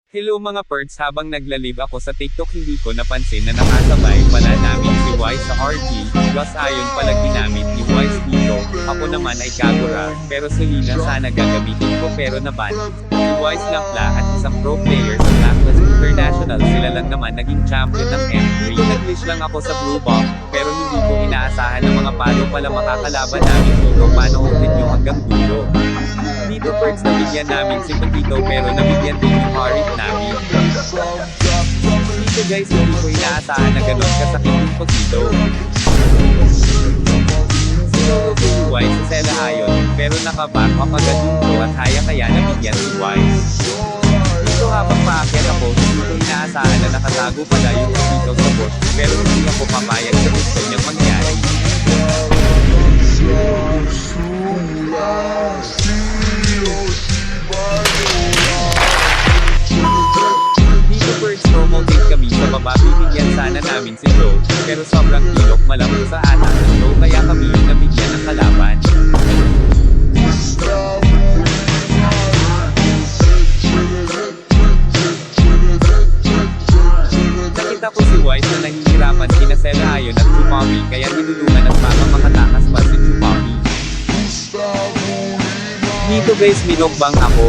Hello mga perts, habang naglalib ako sa TikTok hindi ko napansin na nakasabay pala namin si Wise sa RG, plus ayon pala ginamit ni Wise dito, ako naman ay Kagura, pero Selena sana gagamitin ko pero naban. Si Wise lang pala at isang pro player sa Blacklist International, sila lang naman naging champion ng M3. Nag-glitch lang ako sa blue buff, pero hindi ko inaasahan na mga palo pala makakalaban namin dito, panoorin nyo hanggang dulo. Dito perts nabigyan namin si Pagito pero nabigyan din yung harit namin. Dito guys hindi ko inaasahan na ganun kasakit yung Pagito. Sinuro ko si Wise sa Sela ayon, pero nakaback up agad yung pro at haya kaya nabigyan si Wise. Dito habang paakyat ako, hindi ko inaasahan na nakatago pala yung Pagito sa bush, pero hindi ako papayag sa gusto niyang mangyari. Promoting kami sa baba, bibigyan sana namin si Joe, pero sobrang kilok malamang sa atas ng Joe kaya kami yung nabigyan ng kalaban. Nakita ko si Wise na nahihirapan kina Sela ayon at Chupapi kaya tinulungan at baka makatakas pa si Chupapi. Dito guys minokbang ako.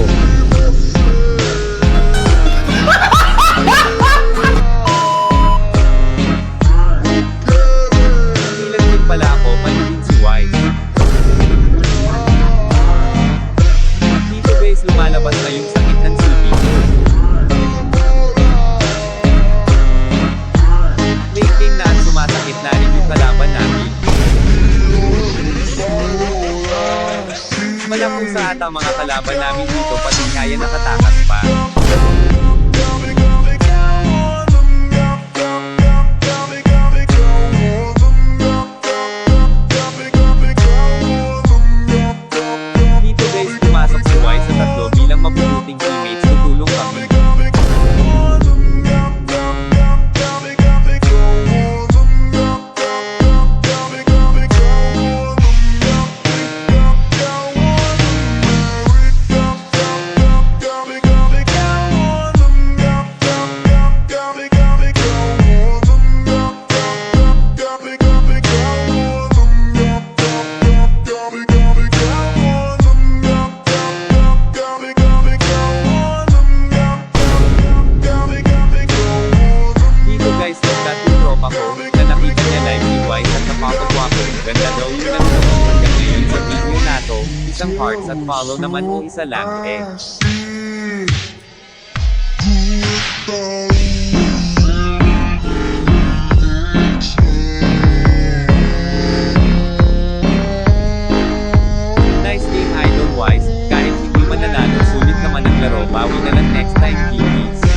Pala ako, panigin si Wise. Dito guys, lumalabas na yung sakit ng CP. Late game na at sumasakit na rin yung kalaban namin. Malapong sa ata mga kalaban namin dito pati kaya nakatakas pa. Mabubuting teammates, tutulong kami. Ganda daw yung nanonood hanggang ngayon sa video na to, isang hearts at follow naman kung isa lang eh. Nice game Idol Wise, kahit hindi mananalo sulit naman ang laro, bawi na lang next time GG's.